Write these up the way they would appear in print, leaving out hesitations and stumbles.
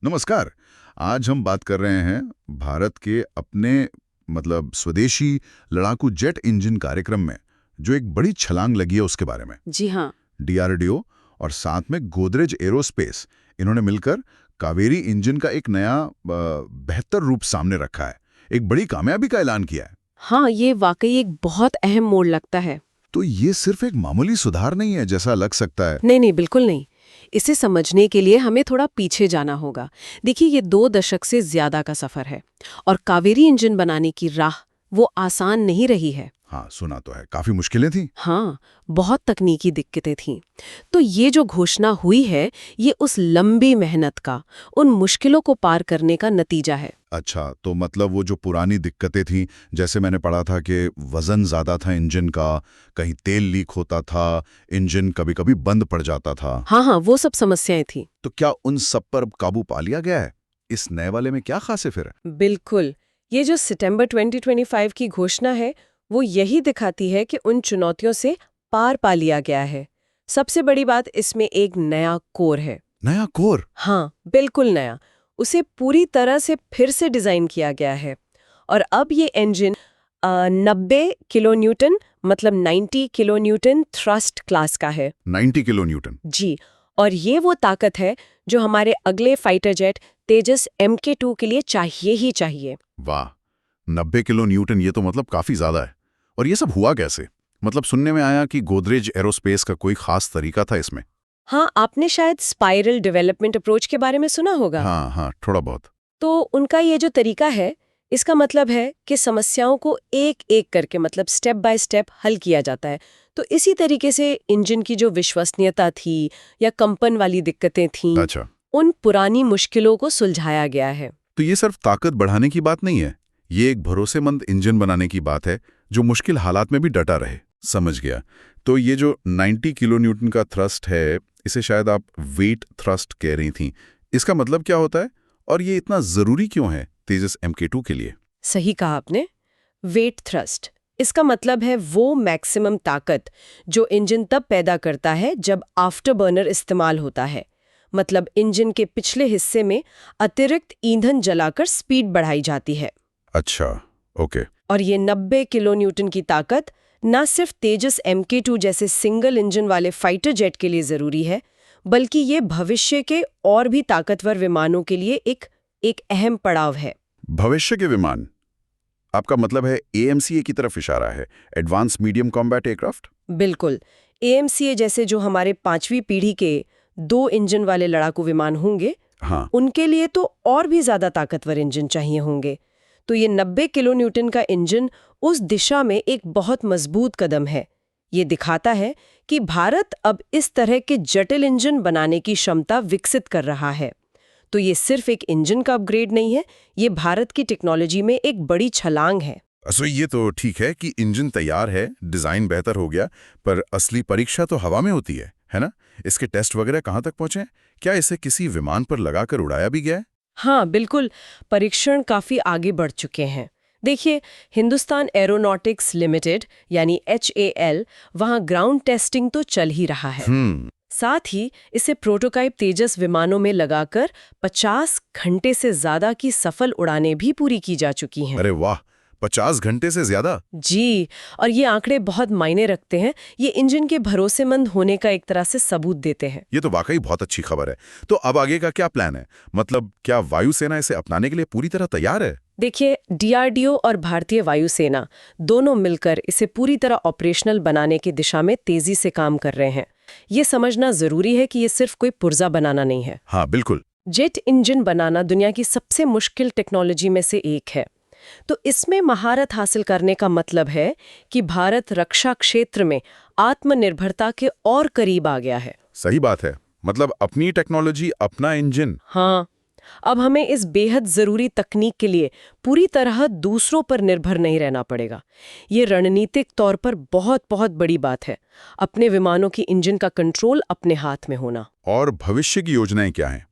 नमस्कार। आज हम बात कर रहे हैं भारत के अपने स्वदेशी लड़ाकू जेट इंजन कार्यक्रम में जो एक बड़ी छलांग लगी है उसके बारे में। जी हाँ। डीआरडीओ और साथ में गोदरेज एरोस्पेस, इन्होंने मिलकर कावेरी इंजन का एक नया बेहतर रूप सामने रखा है। एक बड़ी कामयाबी का ऐलान किया है। हाँ, ये वाकई एक बहुत अहम मोड़ लगता है। तो ये सिर्फ एक मामूली सुधार नहीं है जैसा लग सकता है। नहीं, बिल्कुल नहीं। इसे समझने के लिए हमें थोड़ा पीछे जाना होगा। देखिए, ये 2 दशक से ज्यादा का सफर है और कावेरी इंजन बनाने की राह वो आसान नहीं रही है। हाँ, सुना तो है, काफी मुश्किलें थी। हाँ, बहुत तकनीकी दिक्कतें थीं। तो ये जो घोषणा हुई है, ये उस लंबी मेहनत का, उन मुश्किलों को पार करने का नतीजा है। अच्छा, तो वो जो पुरानी दिक्कतें थीं, जैसे मैंने पढ़ा था कि वजन ज्यादा था इंजन का, कहीं तेल लीक होता था, इंजन कभी-कभी बंद पड़ जाता था। हाँ, वो सब समस्याएं थी। तो क्या उन सब पर काबू पा लिया गया है? इस नए वाले में क्या खास है फिर? बिल्कुल। ये जो सितंबर 2025 की घोषणा है, वो यही दिखाती है कि उन चुनौतियों से पार पा लिया गया है। सबसे बड़ी बात, इसमें एक नया कोर है। नया कोर? हाँ, बिल्कुल नया। उसे पूरी तरह से फिर से डिजाइन किया गया है और अब ये engine 90 kilo Newton 90 kilo Newton thrust class का है। 90 किलो न्यूटन? जी, और ये वो ताकत है जो हमारे अगले फाइटर जेट तेजस MK2 के लिए चाहिए ही चाहिए। वाह, 90 किलो न्यूटन, ये तो काफी ज्यादा है। और ये सब हुआ कैसे? सुनने में आया कि गोदरेज एरोस्पेस का कोई खास तरीका था इसमें। हाँ, आपने शायद स्पाइरल डेवलपमेंट अप्रोच के बारे में सुना होगा। हाँ, थोड़ा बहुत। तो उनका ये जो तरीका है, इसका मतलब है कि समस्याओं को एक-एक करके स्टेप बाय स्टेप हल किया जाता है। तो इसी तरीके से इंजन की जो विश्वसनीयता थी या कंपन वाली दिक्कतें थीं, अच्छा, उन पुरानी मुश्किलों को सुलझाया गया है। तो ये सिर्फ ताकत बढ़ाने की बात नहीं है, ये एक भरोसेमंद इंजन बनाने की बात है जो मुश्किल हालात में भी डटा रहे। समझ गया। तो ये जो 90 किलो न्यूटन का थ्रस्ट है, इसे शायद आप वेट थ्रस्ट कह रही थी, इसका मतलब क्या होता है और ये इतना जरूरी क्यों है तेजस MK2 के लिए? सही कहा आपने, वेट थ्रस्ट। इसका मतलब है वो मैक्सिमम ताकत जो इंजन तब पैदा करता है जब आफ्टर बर्नर इस्तेमाल होता है। इंजन के पिछले हिस्से में अतिरिक्त ईंधन जलाकर स्पीड बढ़ाई जाती है। अच्छा, ओके। और ये 90 किलो न्यूटन की ताकत न सिर्फ तेजस MK2 जैसे सिंगल इंजन वाले फाइटर जेट के लिए जरूरी है, बल्कि ये भविष्य के और भी ताकतवर विमानों के लिए एक अहम पड़ाव है। भविष्य के विमान? आपका मतलब है AMCA की तरफ इशारा है, एडवांस मीडियम कॉम्बैट एयरक्राफ्ट? बिल्कुल। AMCA जैसे जो हमारे 5वीं पीढ़ी के 2 इंजन वाले लड़ाकू विमान होंगे, हाँ। उनके लिए तो और भी ज्यादा ताकतवर इंजन चाहिए होंगे। तो ये 90 किलो न्यूटन का इंजन उस दिशा में एक बहुत मजबूत कदम है। ये दिखाता है कि भारत अब इस तरह के जटिल इंजन बनाने की क्षमता विकसित कर रहा है। तो ये सिर्फ एक इंजन का अपग्रेड नहीं है, ये भारत की टेक्नोलॉजी में एक बड़ी छलांग है। सो ये तो ठीक है कि इंजन तैयार है, डिजाइन बेहतर हो गया, पर असली परीक्षा तो हवा में होती है ना? इसके टेस्ट वगैरह कहाँ तक पहुंचे? क्या इसे किसी विमान पर लगाकर उड़ाया भी गया है? हाँ, बिल्कुल। परीक्षण काफी आगे बढ़ चुके हैं। देखिए, हिंदुस्तान एरोनॉटिक्स लिमिटेड यानी HAL, वहाँ ग्राउंड टेस्टिंग तो चल ही रहा है। साथ ही इसे प्रोटोटाइप तेजस विमानों में लगाकर 50 घंटे से ज्यादा की सफल उड़ानें भी पूरी की जा चुकी हैं। अरे वाह, 50 घंटे से ज्यादा? जी, और ये आंकड़े बहुत मायने रखते हैं। ये इंजन के भरोसेमंद होने का एक तरह से सबूत देते हैं। ये तो वाकई बहुत अच्छी खबर है। तो अब आगे का क्या प्लान है? क्या वायुसेना इसे अपनाने के लिए पूरी तरह तैयार है? देखिए, DRDO और भारतीय वायुसेना दोनों मिलकर इसे पूरी तरह ऑपरेशनल बनाने की दिशा में तेजी से काम कर रहे हैं। ये समझना जरूरी है कि ये सिर्फ कोई पुर्जा बनाना नहीं है। हाँ, बिल्कुल। जेट इंजन बनाना दुनिया की सबसे मुश्किल टेक्नोलॉजी में से एक है। तो इसमें महारत हासिल करने का मतलब है कि भारत रक्षा क्षेत्र में आत्मनिर्भरता के और करीब आ गया है। सही बात है। अपनी टेक्नोलॉजी, अपना इंजन। हाँ, अब हमें इस बेहद जरूरी तकनीक के लिए पूरी तरह दूसरों पर निर्भर नहीं रहना पड़ेगा। ये रणनीतिक तौर पर बहुत बहुत बड़ी बात है, अपने विमानों की इंजन का कंट्रोल अपने हाथ में होना। और भविष्य की योजनाएं क्या हैं?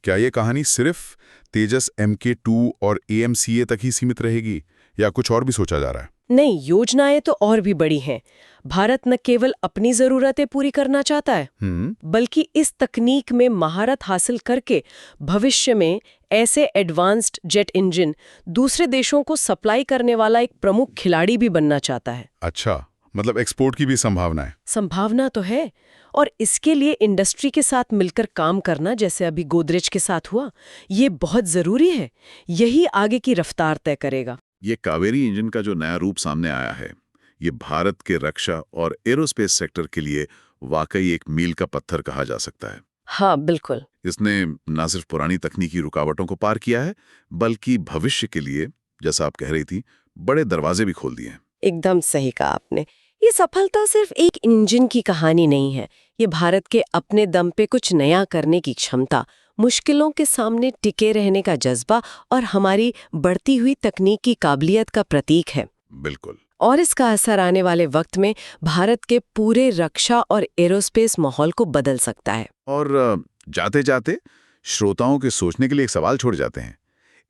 क्या ये कहानी सिर्फ तेजस MK2 और AMCA तक ही सीमित रहेगी या कुछ और भी सोचा जा रहा है? नहीं, योजनाएं तो और भी बड़ी हैं। भारत न केवल अपनी जरूरतें पूरी करना चाहता है, बल्कि इस तकनीक में महारत हासिल करके भविष्य में ऐसे एडवांस्ड जेट इंजन दूसरे देशों को सप्लाई करने वाला एक प्रमुख खिलाड़ी भी बनना चाहता है। अच्छा, मतलब एक्सपोर्ट की भी संभावना है। संभावना तो है, और इसके लिए इंडस्ट्री के साथ मिलकर काम करना, जैसे अभी गोदरेज के साथ हुआ, ये बहुत जरूरी है। यही आगे की रफ्तार तय करेगा। ये कावेरी इंजन का जो नया रूप सामने आया है, ये भारत के रक्षा और एरोस्पेस सेक्टर के लिए वाकई एक मील का पत्थर कहा जा सकता है। हाँ, बिल्कुल। इसने न सिर्फ पुरानी तकनीकी रुकावटों को पार किया है, बल्कि भविष्य के लिए, जैसा आप कह रही थी, बड़े दरवाजे भी खोल दिए हैं। एकदम सही कहा आपने। ये सफलता सिर्फ एक इंजन की कहानी नहीं है, ये भारत के अपने दम पे कुछ नया करने की क्षमता, मुश्किलों के सामने टिके रहने का जज्बा और हमारी बढ़ती हुई तकनीकी काबिलियत का प्रतीक है। बिल्कुल। और इसका असर आने वाले वक्त में भारत के पूरे रक्षा और एरोस्पेस माहौल को बदल सकता है। और जाते जाते श्रोताओं के सोचने के लिए एक सवाल छोड़ जाते हैं।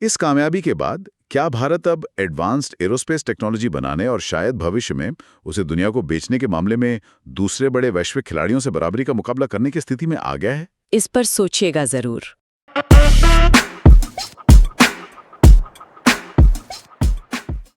इस कामयाबी के बाद क्या भारत अब एडवांस्ड एरोस्पेस टेक्नोलॉजी बनाने और शायद भविष्य में उसे दुनिया को बेचने के मामले में दूसरे बड़े वैश्विक खिलाड़ियों से बराबरी का मुकाबला करने की स्थिति में आ गया है? इस पर सोचिएगा जरूर।